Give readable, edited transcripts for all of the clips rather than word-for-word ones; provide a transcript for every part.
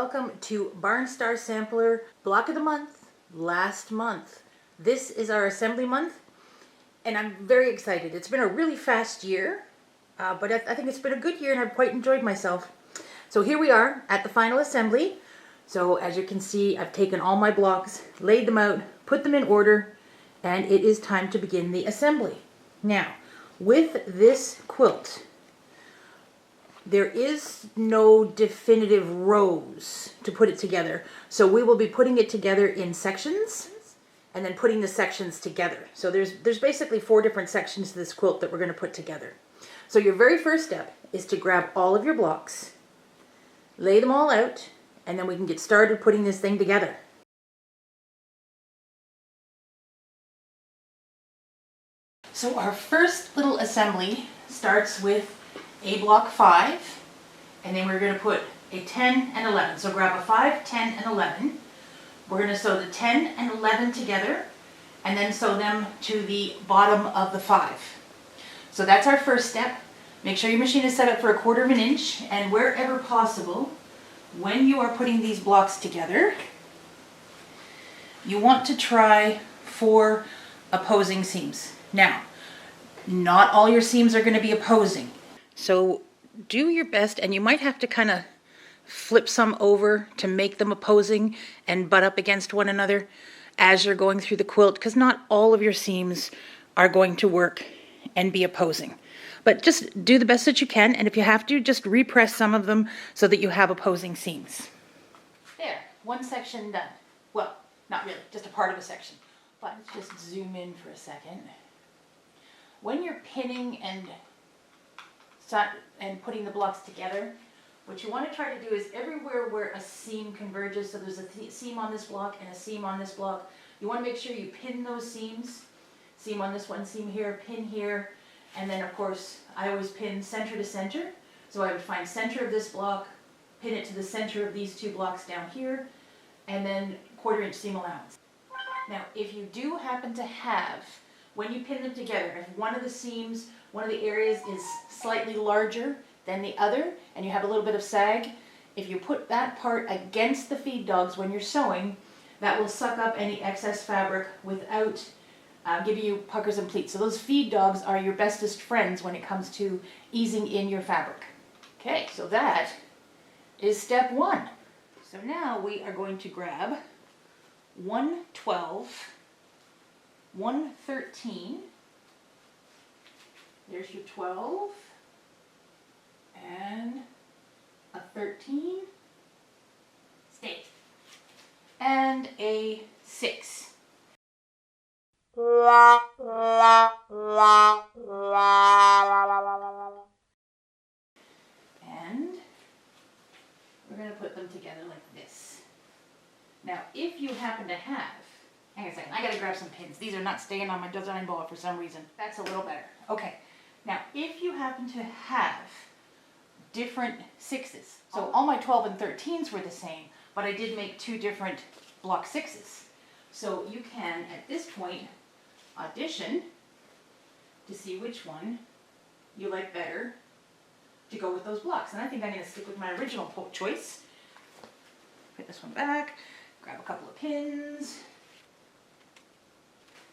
welcome to Barn Star Sampler Block of the Month, last month. This is our assembly month, and I'm very excited. It's been a really fast year, but I think it's been a good year, and I've quite enjoyed myself. So here we are at the final assembly. So as you can see, I've taken all my blocks, laid them out, put them in order, and it is time to begin the assembly. Now, with this quilt, there is no definitive rows to put it together. So we will be putting it together in sections and then putting the sections together. So there's basically 4 different sections to this quilt that we're going to put together. So your very first step is to grab all of your blocks, lay them all out, and then we can get started putting this thing together. So our first little assembly starts with a block 5, and then we're going to put a 10 and 11. So grab a 5, 10, and 11. We're going to sew the 10 and 11 together, and then sew them to the bottom of the 5. So that's our first step. Make sure your machine is set up for 1/4 inch, and wherever possible, when you are putting these blocks together, you want to try 4 opposing seams. Now, not all your seams are going to be opposing. So do your best, and you might have to kind of flip some over to make them opposing and butt up against one another as you're going through the quilt, because not all of your seams are going to work and be opposing. But just do the best that you can, and if you have to, just repress some of them so that you have opposing seams. There, one section done. Well, not really, just a part of a section. But let's just zoom in for a second. When you're pinning and putting the blocks together, what you want to try to do is everywhere where a seam converges, so there's a seam on this block and a seam on this block, you want to make sure you pin those seams. Seam on this one, seam here, pin here, and then of course I always pin center to center. So I would find center of this block, pin it to the center of these 2 blocks down here, and then 1/4 inch seam allowance. Now if you do happen to have, when you pin them together, if one of the seams, one of the areas is slightly larger than the other, and you have a little bit of sag, if you put that part against the feed dogs when you're sewing, that will suck up any excess fabric without giving you puckers and pleats. So those feed dogs are your bestest friends when it comes to easing in your fabric. Okay, so that is step 1. So now we are going to grab 112, 113, there's your 12, and a 13, stay, and a 6. And we're going to put them together like this. Now, if you happen to have, hang on a second, I got to grab some pins. These are not staying on my design board for some reason. That's a little better. Okay. Now, if you happen to have different 6s, so all my 12 and 13s were the same, but I did make 2 different block 6s. So you can, at this point, audition to see which one you like better to go with those blocks. And I think I'm going to stick with my original choice. Put this one back, grab a couple of pins.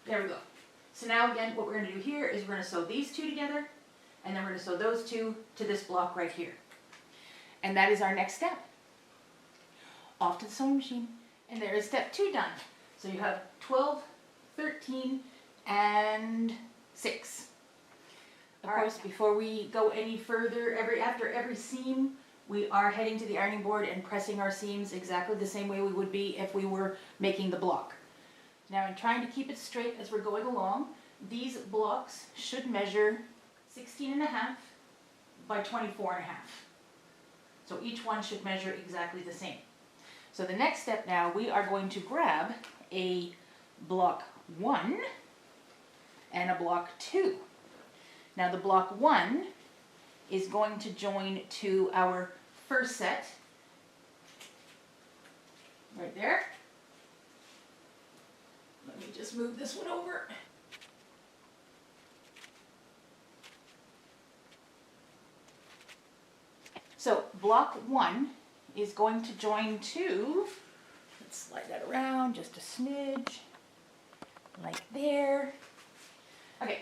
There we go. So now again, what we're going to do here is we're going to sew these 2 together, and then we're going to sew those 2 to this block right here. And that is our next step. Off to the sewing machine. And there is step 2 done. So you have 12, 13, and 6. Of course, before we go any further, after every seam, we are heading to the ironing board and pressing our seams exactly the same way we would be if we were making the block. Now, in trying to keep it straight as we're going along, these blocks should measure 16.5 by 24.5. So each one should measure exactly the same. So the next step now, we are going to grab a block 1 and a block 2. Now the block 1 is going to join to our first set, right there. Let me just move this one over. So block 1 is going to join to, let's slide that around just a smidge, like there. Okay,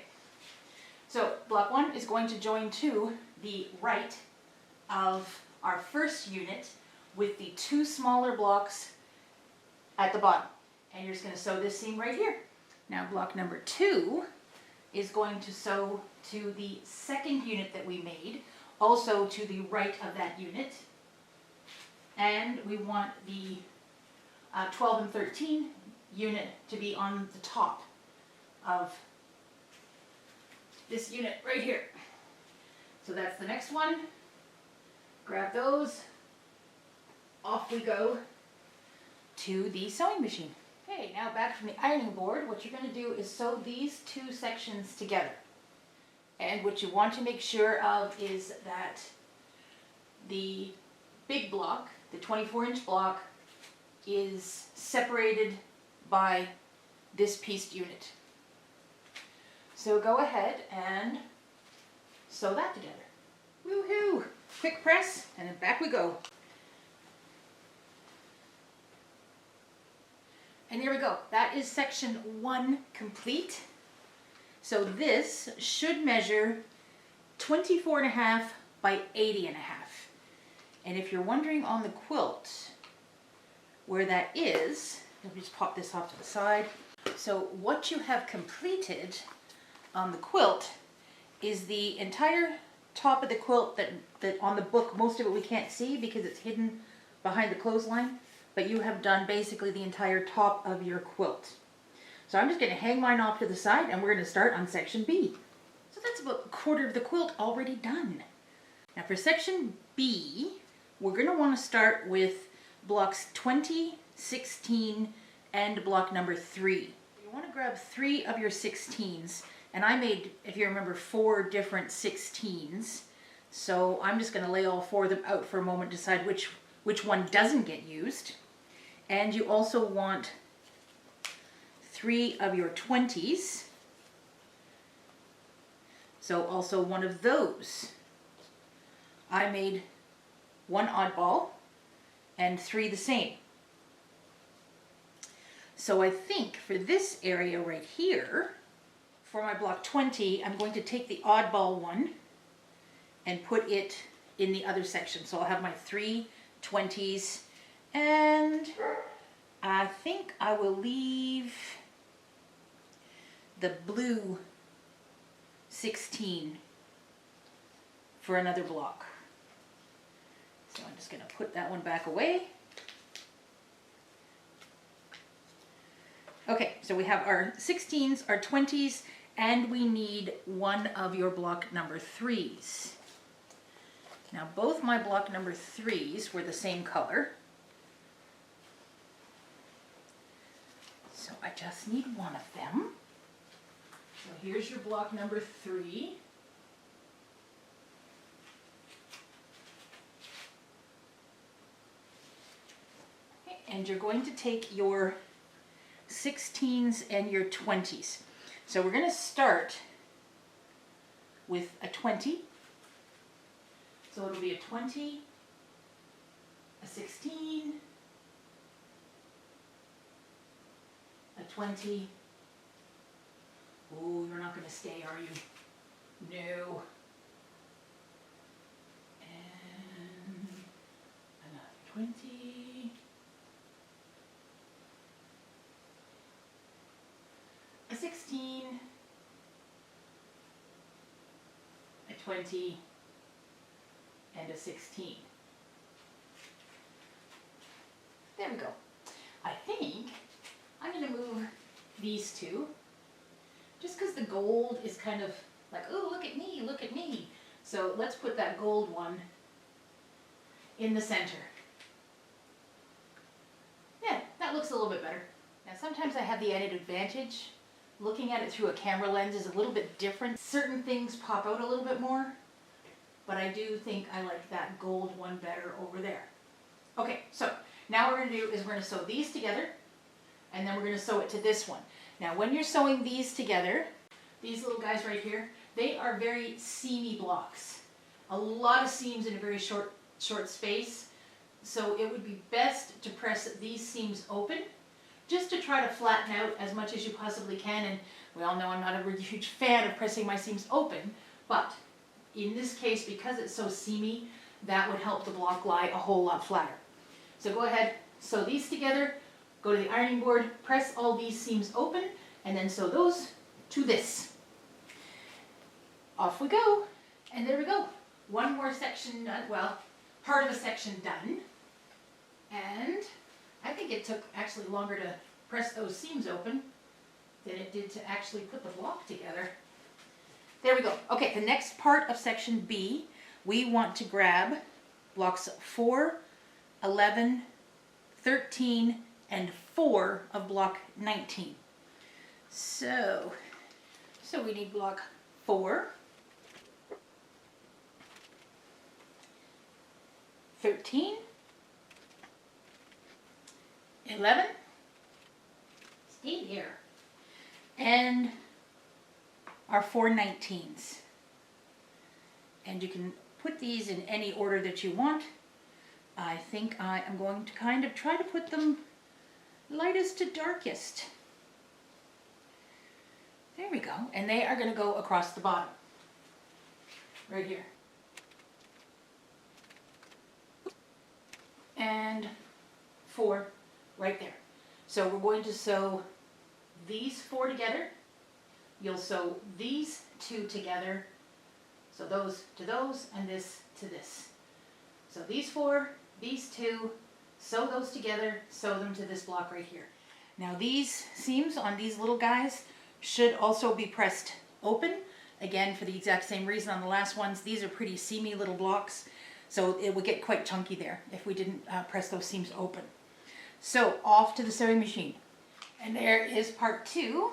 so block 1 is going to join to the right of our first unit with the 2 smaller blocks at the bottom. And you're just going to sew this seam right here. Now block number 2 is going to sew to the second unit that we made, also to the right of that unit. And we want the 12 and 13 unit to be on the top of this unit right here. So that's the next one. Grab those. Off we go to the sewing machine. Okay, now back from the ironing board, what you're going to do is sew these 2 sections together. And what you want to make sure of is that the big block, the 24-inch block, is separated by this pieced unit. So go ahead and sew that together. Woohoo! Quick press, and then back we go. And there we go. That is section 1 complete. So this should measure 24.5 by 80.5. And if you're wondering on the quilt where that is, let me just pop this off to the side. So what you have completed on the quilt is the entire top of the quilt that on the book, most of it we can't see because it's hidden behind the clothesline. But you have done basically the entire top of your quilt. So I'm just going to hang mine off to the side and we're going to start on section B. So that's about a quarter of the quilt already done. Now for section B, we're going to want to start with blocks 20, 16, and block number 3. You want to grab 3 of your 16s, and I made, if you remember, 4 different 16s. So I'm just going to lay all 4 of them out for a moment, decide which one doesn't get used. And you also want 3 of your 20s. So also one of those. I made 1 oddball and 3 the same. So I think for this area right here, for my block 20, I'm going to take the oddball one and put it in the other section. So I'll have my 3 20s, and I think I will leave the blue 16 for another block. So I'm just going to put that one back away. Okay, so we have our 16s, our 20s, and we need 1 of your block number 3s. Now both my block number 3s were the same color. So I just need 1 of them. So here's your block number 3. Okay, and you're going to take your 16s and your 20s. So we're going to start with a 20. So it'll be a 20, a 16, a 20. Oh, you're not going to stay, are you? No. And another 20. A 16. A 20. And a 16. There we go. I think I'm going to move these 2 just because the gold is kind of like, oh, look at me, look at me. So let's put that gold one in the center. Yeah, that looks a little bit better. Now sometimes I have the added advantage. Looking at it through a camera lens is a little bit different. Certain things pop out a little bit more. But I do think I like that gold one better over there. Okay, so now what we're going to do is we're going to sew these together, and then we're going to sew it to this one. Now when you're sewing these together, these little guys right here, they are very seamy blocks. A lot of seams in a very short space. So it would be best to press these seams open, just to try to flatten out as much as you possibly can. And we all know I'm not a really huge fan of pressing my seams open, but in this case, because it's so seamy, that would help the block lie a whole lot flatter. So go ahead, sew these together, go to the ironing board, press all these seams open, and then sew those to this. Off we go. And there we go. One more section done, well, part of a section done. And I think it took actually longer to press those seams open than it did to actually put the block together. There we go. Okay, the next part of section B, we want to grab blocks 4, 11, 13, and 4 of block 19. So we need block 4, 13, 11, stay there, and our 4 19s. And you can put these in any order that you want. I think I am going to kind of try to put them lightest to darkest. There we go. And they are going to go across the bottom, right here. And 4 right there. So we're going to sew these 4 together. You'll sew these 2 together. So those to those and this to this. So these 4, these 2, sew those together, sew them to this block right here. Now these seams on these little guys should also be pressed open. Again, for the exact same reason on the last ones, these are pretty seamy little blocks. So it would get quite chunky there if we didn't press those seams open. So off to the sewing machine. And there is part 2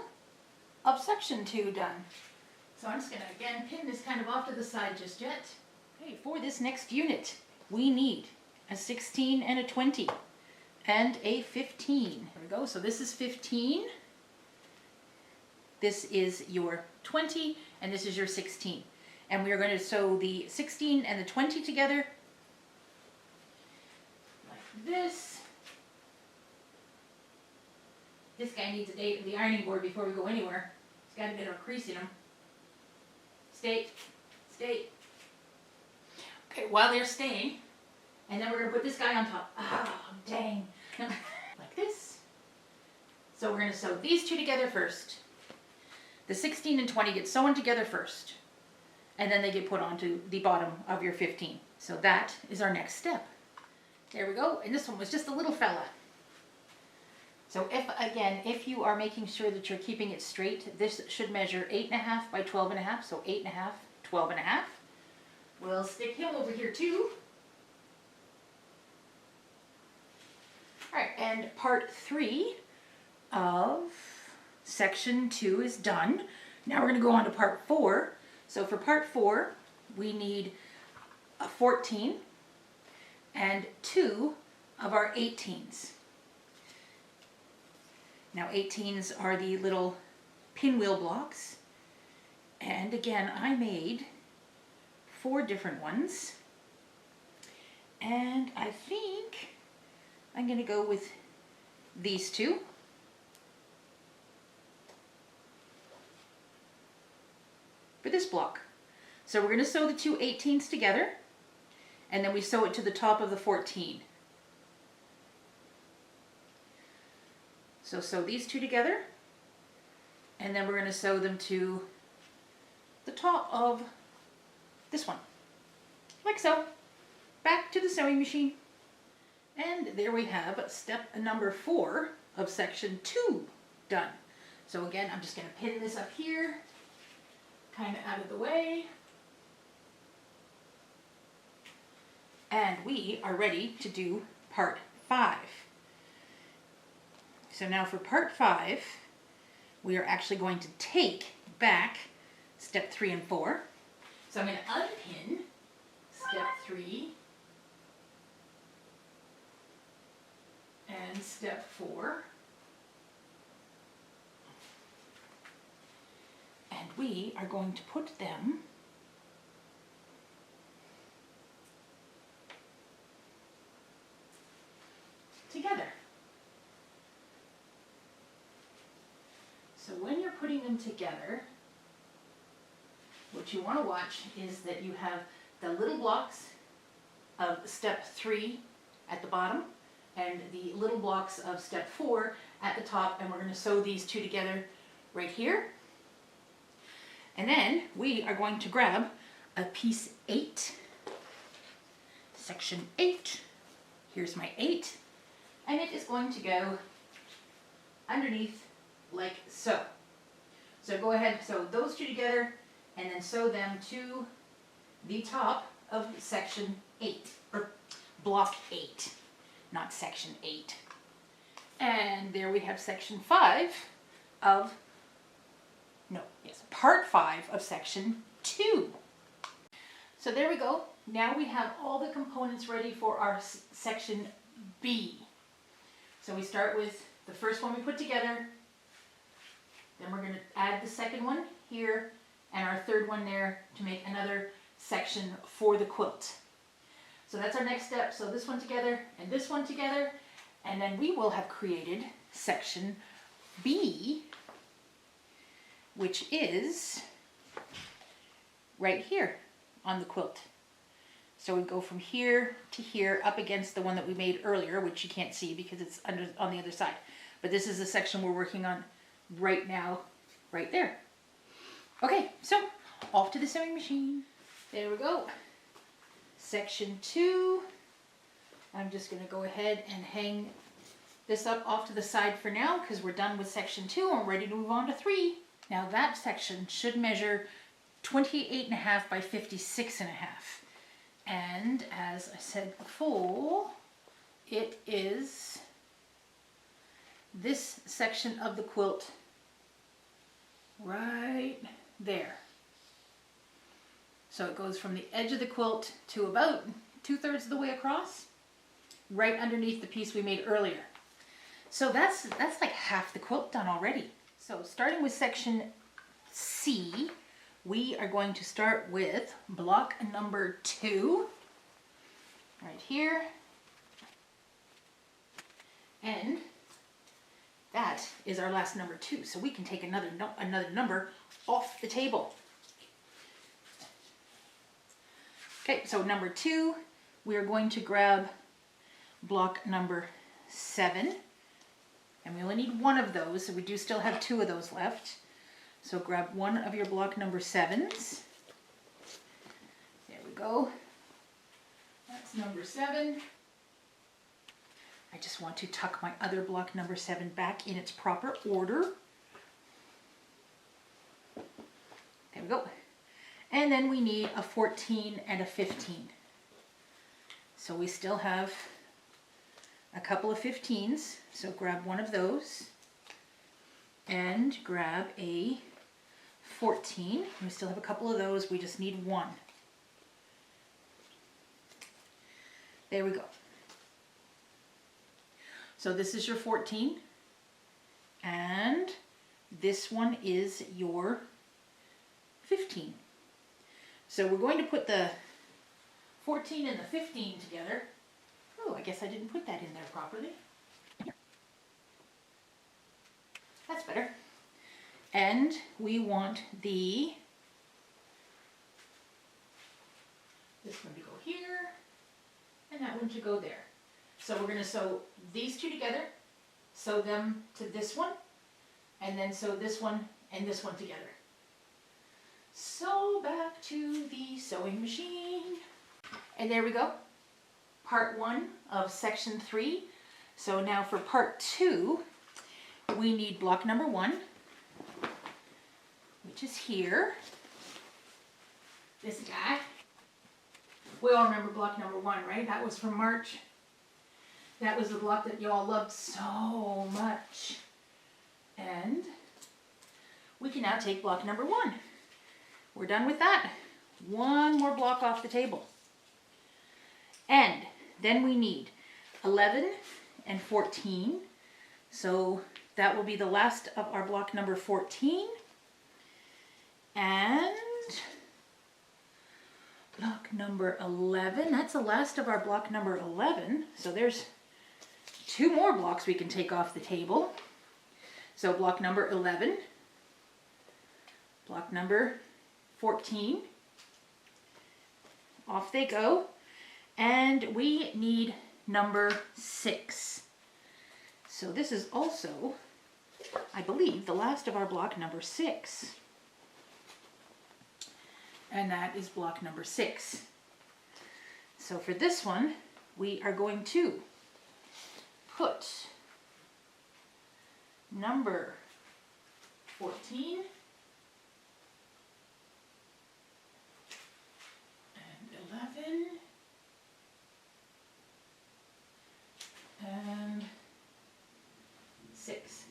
of section 2 done. So I'm just going to again pin this kind of off to the side just yet. Okay, for this next unit, we need a 16 and a 20 and a 15. There we go. So this is 15. This is your 20 and this is your 16. And we are going to sew the 16 and the 20 together like this. This guy needs the ironing board before we go anywhere. He's got a bit of a crease in him. Stay, stay. Okay, while they're staying, and then we're going to put this guy on top. Oh, dang. Like this. So we're going to sew these 2 together first. The 16 and 20 get sewn together first, and then they get put onto the bottom of your 15. So that is our next step. There we go. And this one was just a little fella. So if you are making sure that you're keeping it straight, this should measure 8.5 by 12.5. So 8.5, 12.5. We'll stick him over here too. All right, and part 3 of section 2 is done. Now we're going to go on to part 4. So for part 4, we need a 14 and 2 of our 18s. Now 18s are the little pinwheel blocks. And again, I made 4 different ones. And I think I'm going to go with these 2. For this block. So we're going to sew the 2 18s together, and then we sew it to the top of the 14. So sew these 2 together, and then we're going to sew them to the top of this one, like so. Back to the sewing machine. And there we have step number 4 of section 2 done. So again, I'm just going to pin this up here, kind of out of the way. And we are ready to do part 5. So now for part 5, we are actually going to take back step 3 and 4. So I'm going to unpin step 3 and step 4. And we are going to put them together, what you want to watch is that you have the little blocks of step 3 at the bottom and the little blocks of step 4 at the top, and we're going to sew these two together right here. And then we are going to grab a piece 8, section 8. Here's my 8, and it is going to go underneath like so. So go ahead, sew those two together, and then sew them to the top of section 8, or block 8, not section 8. And there we have section 5 of, part 5 of section 2. So there we go. Now we have all the components ready for our section B. So we start with the first one we put together, then we're going to add the second one here, and our third one there to make another section for the quilt. So that's our next step. So this one together and this one together, and then we will have created section B, which is right here on the quilt. So we go from here to here up against the one that we made earlier, which you can't see because it's on the other side. But this is the section we're working on right now, right there. Okay, so off to the sewing machine. There we go. Section 2. I'm just going to go ahead and hang this up off to the side for now because we're done with section 2 and we're ready to move on to 3. Now that section should measure 28.5 by 56.5. And as I said before, it is this section of the quilt right there. So it goes from the edge of the quilt to about 2/3 of the way across, right underneath the piece we made earlier. So that's like half the quilt done already. So starting with section C, we are going to start with block number 2, right here. And that is our last number 2. So we can take another number off the table. Okay, so number 2, we are going to grab block number 7. And we only need one of those, so we do still have 2 of those left. So grab one of your block number 7s. There we go. That's number 7. I just want to tuck my other block number 7 back in its proper order. There we go. And then we need a 14 and a 15. So we still have a couple of 15s. So grab one of those and grab a 14. We still have a couple of those. We just need one. There we go. So this is your 14, and this one is your 15. So we're going to put the 14 and the 15 together. Oh, I guess I didn't put that in there properly. That's better. And we want this one to go here, and that one to go there. So we're going to sew these two together, sew them to this one, and then sew this one and this one together. So back to the sewing machine. And there we go. Part 1 of section 3. So now for part 2, we need block number 1, which is here. This guy. We all remember block number 1, right? That was from March. That was the block that y'all loved so much. And we can now take block number 1. We're done with that. One more block off the table. And then we need 11 and 14. So that will be the last of our block number 14. And block number 11. That's the last of our block number 11. So there's 2 more blocks we can take off the table. So block number 11. Block number 14. Off they go. And we need number 6. So this is also, I believe, the last of our block number 6. And that is block number 6. So for this one, we are going to put number 14 and 11 and 6.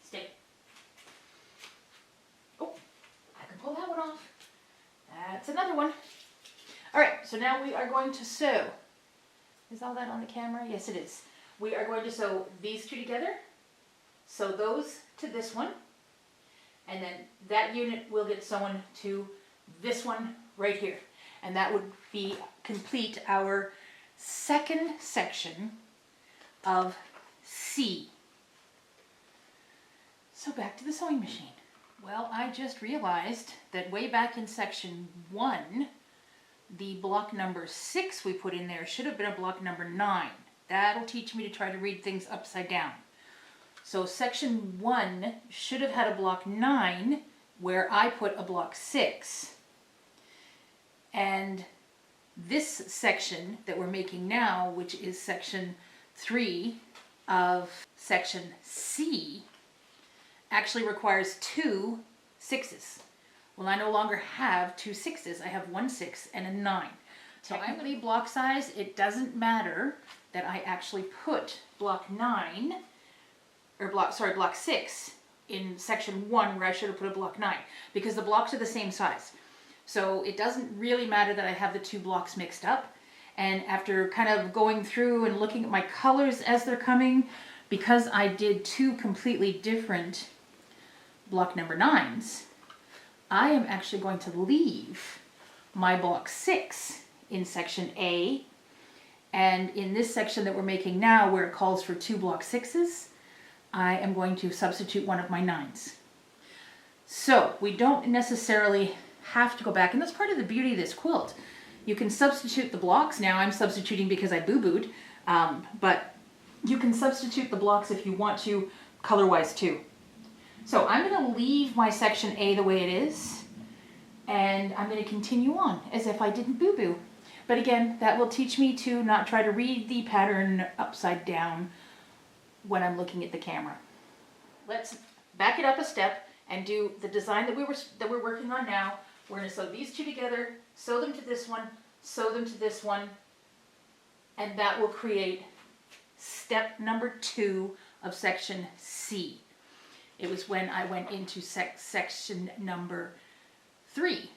Stay. Oh, I can pull that one off. That's another one. All right, so now we are going to sew. Is all that on the camera? Yes, it is. We are going to sew these two together. Sew those to this one. And then that unit will get sewn to this one right here. And that would be complete our second section of C. So back to the sewing machine. Well, I just realized that way back in section 1, the block number 6 we put in there should have been a block number 9. That'll teach me to try to read things upside down. So section 1 should have had a block 9 where I put a block 6. And this section that we're making now, which is section 3 of section C, actually requires 2 6s. Well, I no longer have 2 6s. I have 1 6 and a 9. So I'm going to block size. It doesn't matter that I actually put block 9, or block 6 in section 1 where I should have put a block 9, because the blocks are the same size. So it doesn't really matter that I have the 2 blocks mixed up. And after kind of going through and looking at my colors as they're coming, because I did 2 completely different block number 9s, I am actually going to leave my block 6 in section A. And in this section that we're making now, where it calls for 2 block 6s, I am going to substitute one of my 9s. So we don't necessarily have to go back, and that's part of the beauty of this quilt. You can substitute the blocks. Now I'm substituting because I boo-booed, but you can substitute the blocks if you want to color-wise too. So I'm going to leave my section A the way it is, and I'm going to continue on as if I didn't boo-boo. But again, that will teach me to not try to read the pattern upside down when I'm looking at the camera. Let's back it up a step and do the design that we're working on now. We're going to sew these 2 together, sew them to this one, sew them to this one, and that will create step number 2 of section C. It was when I went into section number 3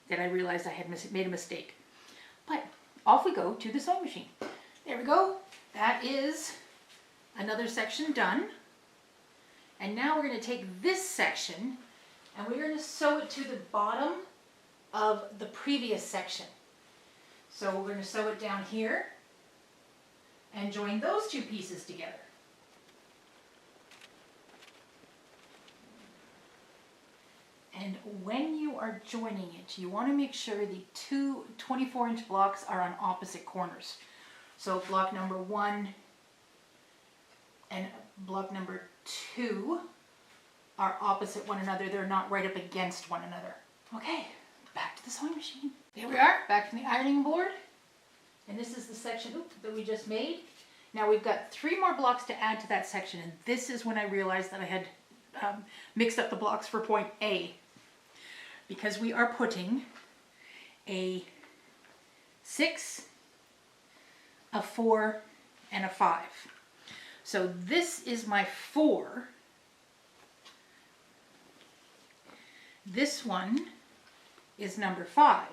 that I realized I had made a mistake. But off we go to the sewing machine. There we go. That is another section done. And now we're going to take this section and we're going to sew it to the bottom of the previous section. So we're going to sew it down here and join those 2 pieces together. And when you are joining it, you want to make sure the 2 24-inch blocks are on opposite corners. So block number 1 and block number 2 are opposite one another. They're not right up against one another. Okay, back to the sewing machine. There we are, back to the ironing board. And this is the section that we just made. Now we've got 3 more blocks to add to that section, and this is when I realized that I had mixed up the blocks for point A, because we are putting a 6, a 4, and a 5. So this is my 4. This one is number 5.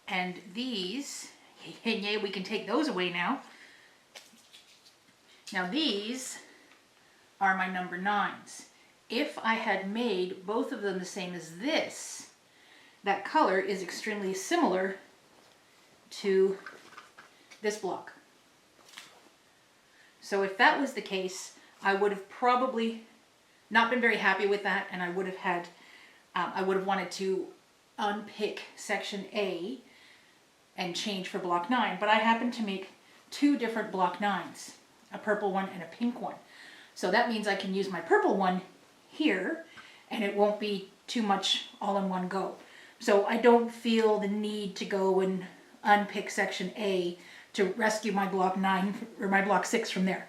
And these, yay, we can take those away now. Now these are my number 9s. If I had made both of them the same as this, that color is extremely similar to this block. So if that was the case, I would have probably not been very happy with that, and I would have wanted to unpick section A and change for block 9, but I happen to make 2 different block 9s, a purple one and a pink one. So that means I can use my purple one here, and it won't be too much all in one go. So I don't feel the need to go and unpick section A to rescue my block 9 or my block 6 from there.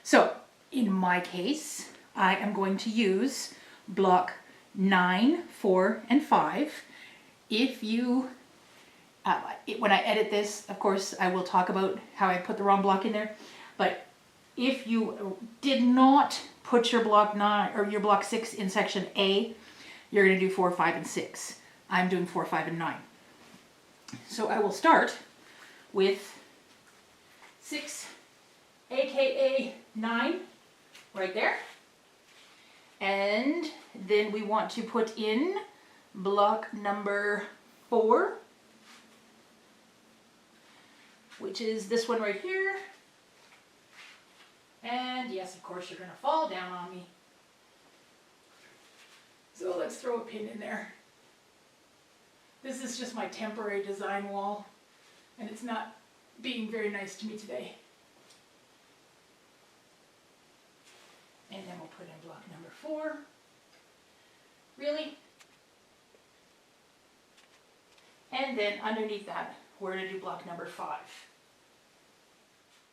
So in my case, I am going to use block 9, 4, and 5. If you, when I edit this, of course, I will talk about how I put the wrong block in there. But if you did not put your block 9 or your block 6 in section A, you're going to do 4, 5, and 6. I'm doing 4, 5, and 9. So I will start with 6, aka 9, right there. And then we want to put in block number 4, which is this one right here. And yes, of course, you're going to fall down on me. So let's throw a pin in there. This is just my temporary design wall, and it's not being very nice to me today. And then we'll put in block number 4. Really? And then underneath that, we're going to do block number 5.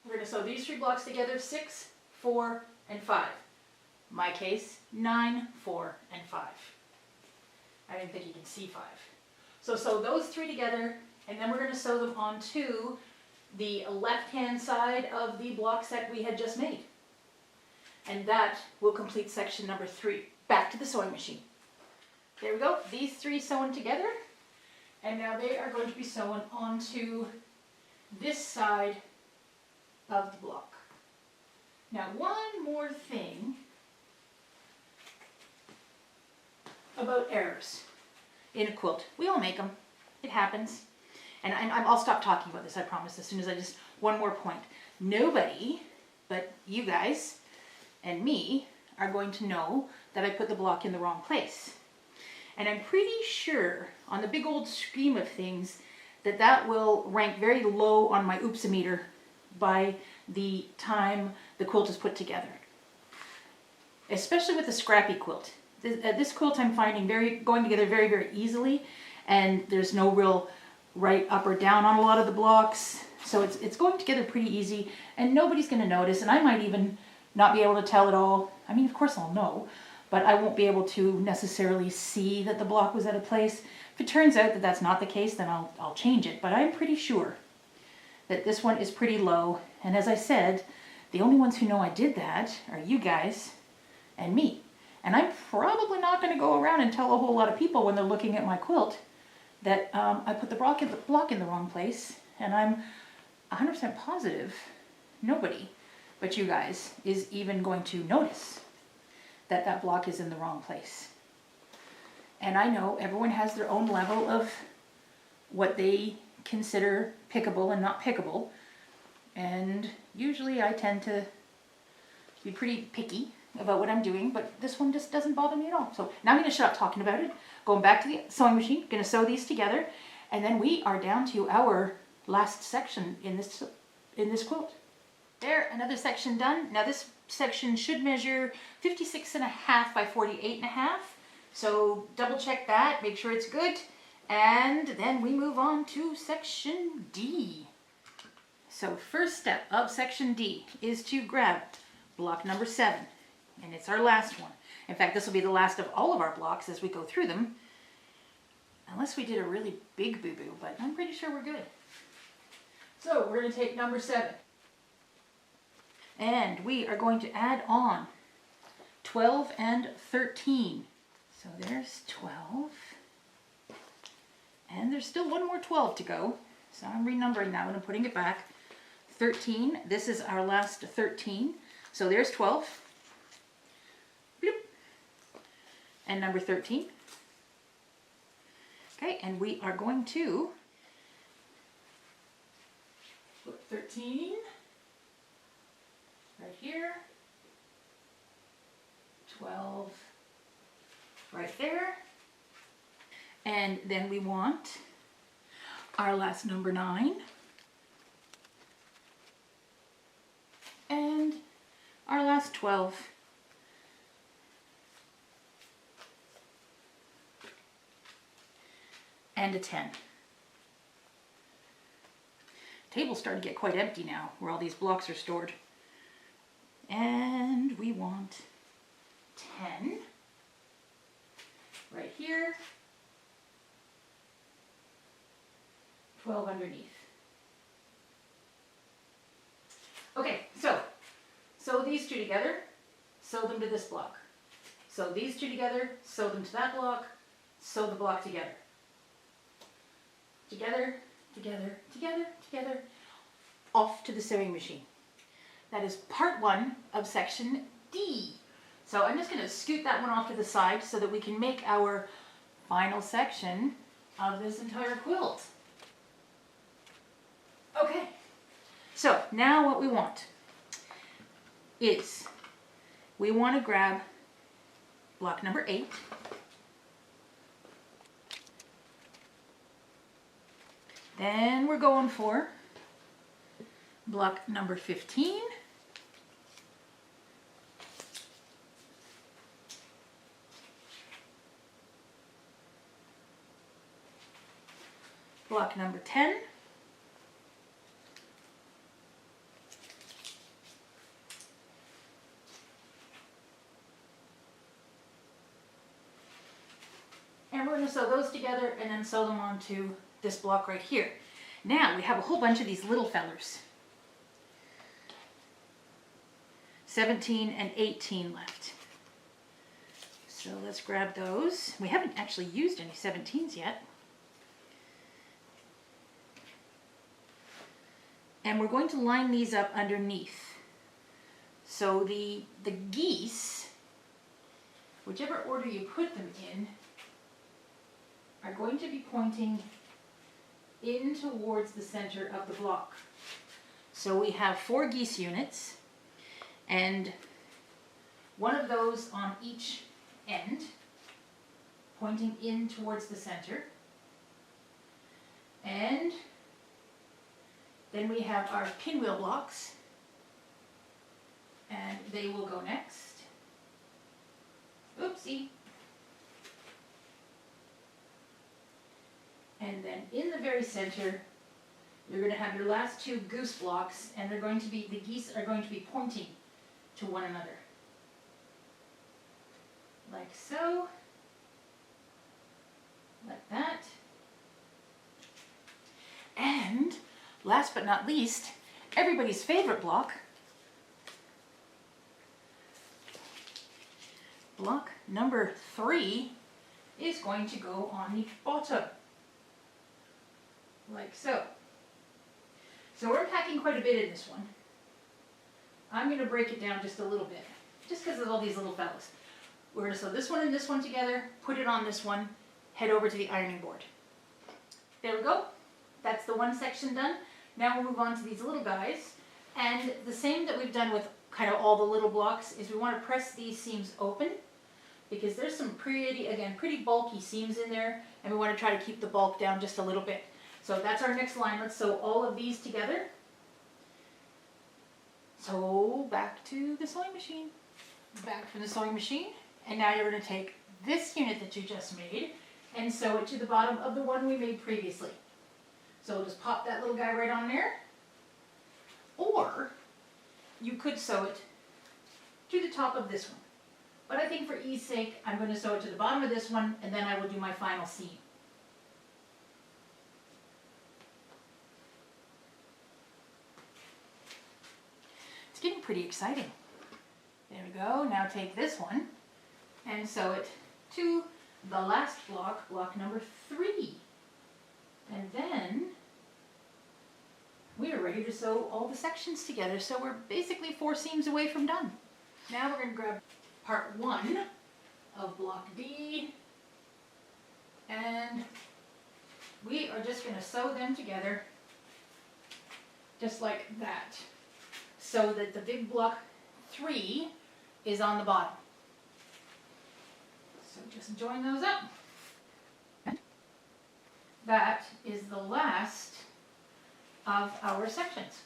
We're going to sew these 3 blocks together, 6, 4, and 5. My case, 9, 4, and 5. I didn't think you can see 5. So sew those 3 together, and then we're going to sew them onto the left-hand side of the block set we had just made. And that will complete section number 3. Back to the sewing machine. There we go. These 3 sewn together, and now they are going to be sewn onto this side of the block. Now, one more thing about errors in a quilt. We all make them. It happens. And I'll stop talking about this, I promise, as soon as I just, one more point. Nobody but you guys and me are going to know that I put the block in the wrong place. And I'm pretty sure, on the big old scheme of things, that that will rank very low on my oopsometer by the time the quilt is put together. Especially with the scrappy quilt. This quilt I'm finding going together very, very easily, and there's no real right up or down on a lot of the blocks. So it's going together pretty easy, and nobody's going to notice, and I might even not be able to tell it all. I mean, of course I'll know, but I won't be able to necessarily see that the block was out of place. If it turns out that that's not the case, then I'll change it, but I'm pretty sure that this one is pretty low. And as I said, the only ones who know I did that are you guys and me. And I'm probably not going to go around and tell a whole lot of people when they're looking at my quilt that I put the block in the wrong place. And I'm 100% positive nobody but you guys is even going to notice that that block is in the wrong place. And I know everyone has their own level of what they consider pickable and not pickable. And usually I tend to be pretty picky about what I'm doing, but this one just doesn't bother me at all. So now I'm going to shut up talking about it, going back to the sewing machine, going to sew these together, and then we are down to our last section in this quilt. There, another section done. Now this section should measure 56.5 by 48.5. So double check that, make sure it's good. And then we move on to section D. So first step of section D is to grab block number 7. And it's our last one. In fact, this will be the last of all of our blocks as we go through them. Unless we did a really big boo-boo, but I'm pretty sure we're good. So we're going to take number 7. And we are going to add on 12 and 13. So there's 12. And there's still one more 12 to go. So I'm renumbering that one and putting it back. 13. This is our last 13. So there's 12. Bloop. And number 13. Okay, and we are going to put 13 right here, 12 right there, and then we want our last number 9 and our last 12. And a 10. Table's starting to get quite empty now, where all these blocks are stored. And we want 10 right here, 12 underneath. Okay, so sew these two together, sew them to this block. Sew these two together, sew them to that block, sew the block together. Together, together, together, together, off to the sewing machine. That is part 1 of section D. So I'm just going to scoot that one off to the side so that we can make our final section of this entire quilt. Okay, so now what we want is we want to grab block number 8. Then we're going for block number 15. Block number 10. And we're going to sew those together and then sew them onto this block right here. Now we have a whole bunch of these little fellers. 17 and 18 left. So let's grab those. We haven't actually used any 17s yet. And we're going to line these up underneath. So the geese, whichever order you put them in, are going to be pointing in towards the center of the block. So we have 4 geese units, and one of those on each end, pointing in towards the center. And then we have our pinwheel blocks, and they will go next. Oopsie. And then in the very center, you're going to have your last 2 goose blocks, and they're going to be, the geese are going to be pointing to one another. Like so. Like that. And last but not least, everybody's favorite block. Block number 3 is going to go on the bottom. Like so. So we're packing quite a bit in this one. I'm going to break it down just a little bit, just because of all these little fellas. We're going to sew this one and this one together, put it on this one, head over to the ironing board. There we go. That's the one section done. Now we'll move on to these little guys. And the same that we've done with kind of all the little blocks is we want to press these seams open, because there's some pretty bulky seams in there, and we want to try to keep the bulk down just a little bit. So that's our next line. Let's sew all of these together. So back to the sewing machine. Back from the sewing machine. And now you're going to take this unit that you just made and sew it to the bottom of the one we made previously. So we'll just pop that little guy right on there. Or you could sew it to the top of this one. But I think for ease sake, I'm going to sew it to the bottom of this one, and then I will do my final seam. It's getting pretty exciting. There we go. Now take this one and sew it to the last block, block number 3. And then we are ready to sew all the sections together. So we're basically 4 seams away from done. Now we're going to grab part 1 of block D, and we are just going to sew them together just like that, so that the big block 3 is on the bottom. So just join those up. That is the last of our sections.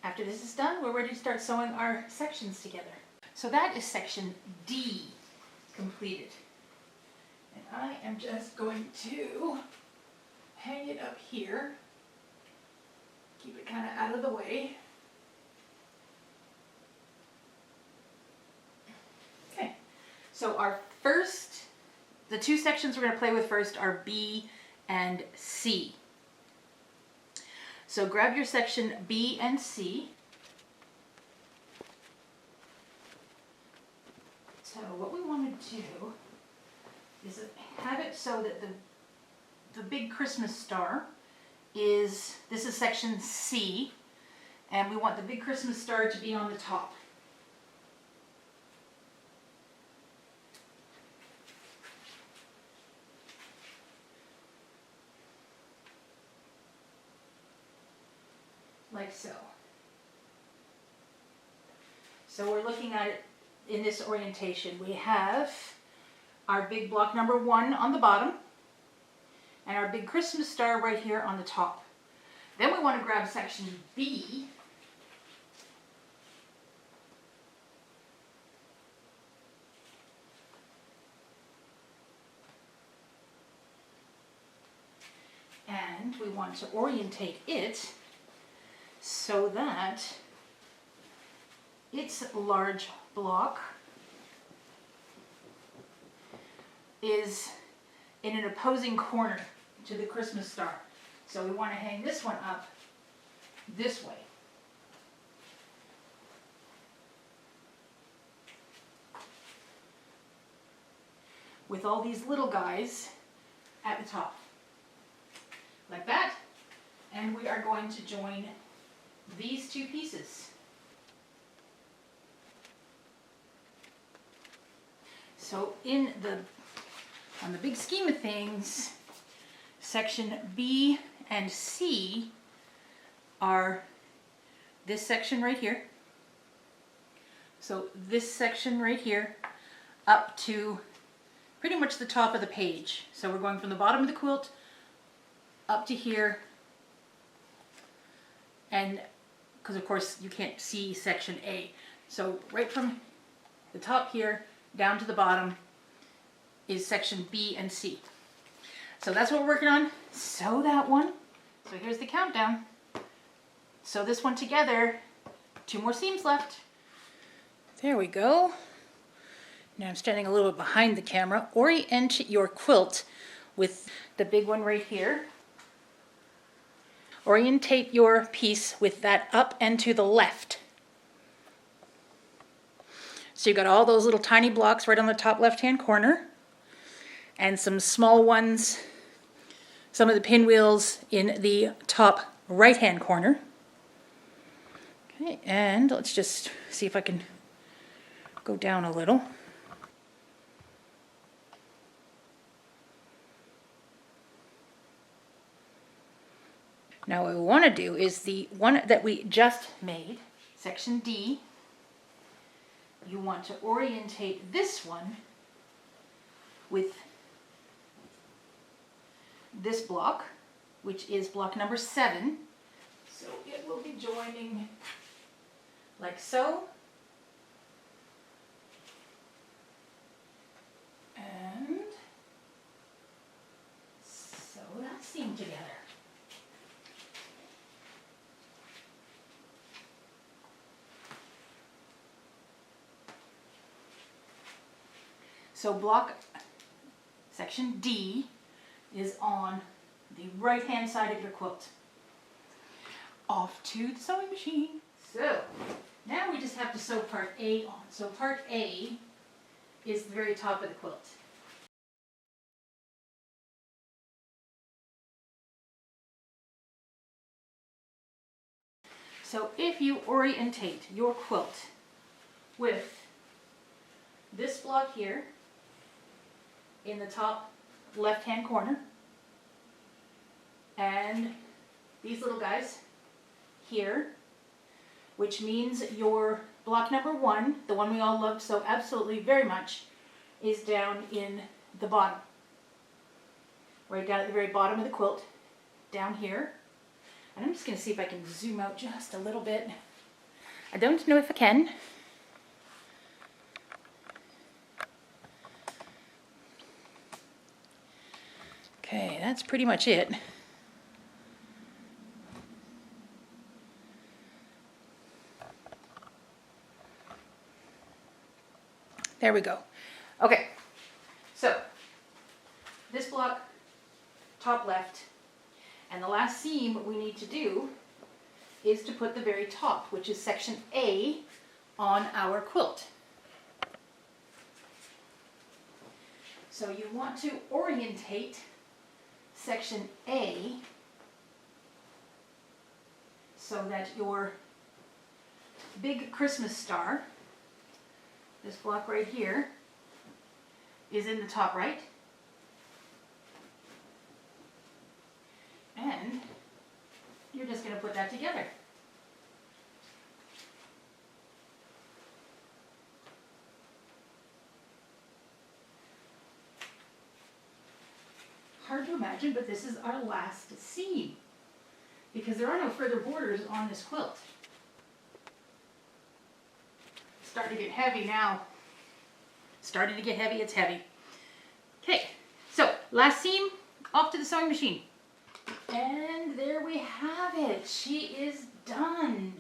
After this is done, we're ready to start sewing our sections together. So that is section D completed. And I am just going to hang it up here. Keep it kind of out of the way. Okay, so our the two sections we're going to play with first are B and C. So grab your section B and C. So what we want to do is have it so that the big Christmas star this is section C, and we want the big Christmas star to be on the top. Like so. So we're looking at it in this orientation. We have our big block number 1 on the bottom and our big Christmas star right here on the top. Then we want to grab section B and we want to orientate it so that its large block is in an opposing corner to the Christmas star. So we want to hang this one up this way. With all these little guys at the top. Like that. And we are going to join these two pieces. So on the big scheme of things, section B and C are this section right here. So this section right here up to pretty much the top of the page. So we're going from the bottom of the quilt up to here, and because of course you can't see section A. So right from the top here down to the bottom is section B and C. So that's what we're working on. Sew that one. So here's the countdown. Sew this one together. 2 more seams left. There we go. Now I'm standing a little bit behind the camera. Orient your quilt with the big one right here. Orientate your piece with that up and to the left. So you've got all those little tiny blocks right on the top left-hand corner, and some small ones, some of the pinwheels in the top right-hand corner. Okay, and let's just see if I can go down a little. Now what we want to do is the one that we just made, section D, you want to orientate this one with this block, which is block number 7. So it will be joining like so. And sew that seam together. So block section D is on the right hand side of your quilt. Off to the sewing machine. So now we just have to sew part A on. So part A is the very top of the quilt. So if you orientate your quilt with this block here in the top left-hand corner, and these little guys here, which means your block number 1, the one we all loved so absolutely very much, is down in the bottom. Right down at the very bottom of the quilt, down here. And I'm just going to see if I can zoom out just a little bit. I don't know if I can. Okay, that's pretty much it. There we go. Okay, so this block, top left, and the last seam we need to do is to put the very top, which is section A, on our quilt. So you want to orientate section A so that your big Christmas star, this block right here, is in the top right. And you're just going to put that together. Hard to imagine, but this is our last seam because there are no further borders on this quilt. It's starting to get heavy now. Starting to get heavy, it's heavy. Okay, so last seam, off to the sewing machine. And there we have it. She is done.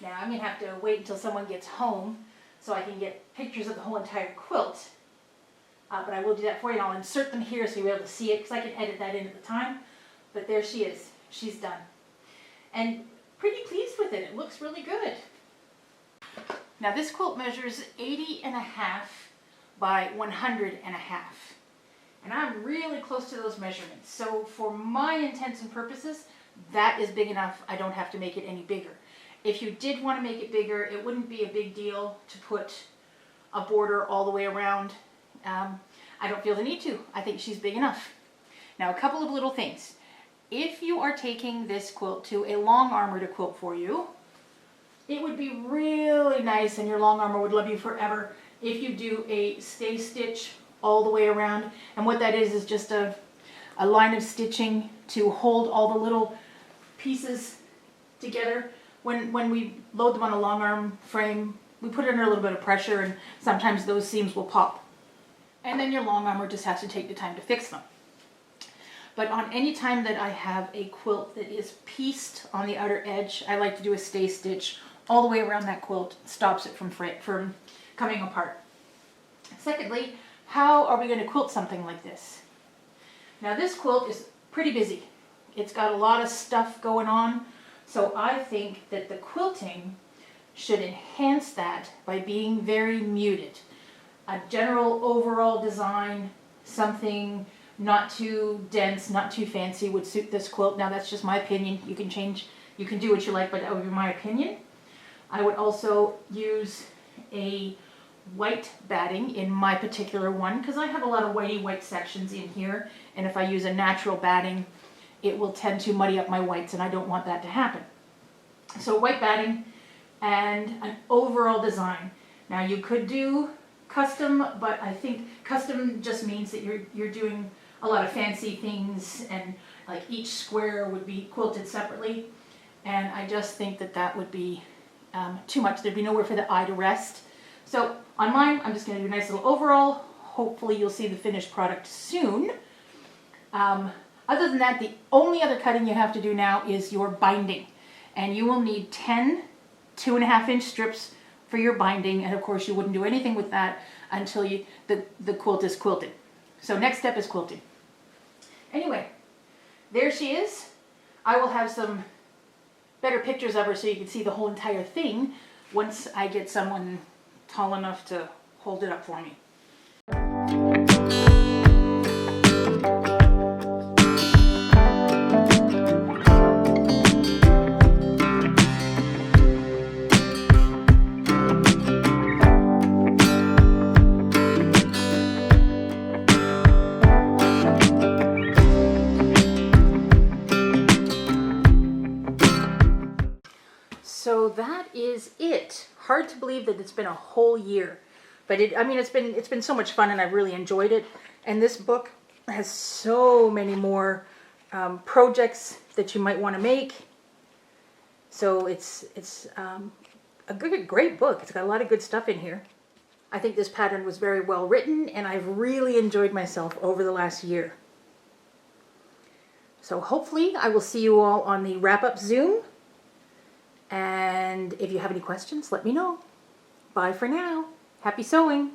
Now I'm going to have to wait until someone gets home so I can get pictures of the whole entire quilt. But I will do that for you, and I'll insert them here so you'll be able to see it because I can edit that in at the time. But there she is. She's done. And pretty pleased with it. It looks really good. Now this quilt measures 80.5 by 100.5. And I'm really close to those measurements. So for my intents and purposes, that is big enough. I don't have to make it any bigger. If you did want to make it bigger, it wouldn't be a big deal to put a border all the way around. I don't feel the need to. I think she's big enough. Now a couple of little things. If you are taking this quilt to a long armor to quilt for you, it would be really nice, and your long armor would love you forever, if you do a stay stitch all the way around. And what that is just a line of stitching to hold all the little pieces together. When we load them on a long arm frame, we put it under a little bit of pressure, and sometimes those seams will pop. And then your long armor just has to take the time to fix them. But on any time that I have a quilt that is pieced on the outer edge, I like to do a stay stitch all the way around that quilt. Stops it from coming apart. Secondly, how are we going to quilt something like this? Now this quilt is pretty busy. It's got a lot of stuff going on. So I think that the quilting should enhance that by being very muted. A general overall design, something not too dense, not too fancy, would suit this quilt. Now that's just my opinion. You can change, you can do what you like, but that would be my opinion. I would also use a white batting in my particular one because I have a lot of white sections in here, and if I use a natural batting, it will tend to muddy up my whites, and I don't want that to happen. So white batting and an overall design. Now you could do custom, but I think custom just means that you're doing a lot of fancy things, and like each square would be quilted separately, and I just think that that would be too much. There'd be nowhere for the eye to rest. So on mine, I'm just going to do a nice little overall. Hopefully you'll see the finished product soon. Other than that, the only other cutting you have to do now is your binding, and you will need 10 2.5-inch strips for your binding, and of course you wouldn't do anything with that until the quilt is quilted. So next step is quilting. Anyway, there she is. I will have some better pictures of her so you can see the whole entire thing once I get someone tall enough to hold it up for me. So that is it. Hard to believe that it's been a whole year. But it's been so much fun, and I've really enjoyed it. And this book has so many more projects that you might want to make. So it's a great book. It's got a lot of good stuff in here. I think this pattern was very well written, and I've really enjoyed myself over the last year. So hopefully I will see you all on the wrap-up Zoom. And if you have any questions, let me know. Bye for now. Happy sewing!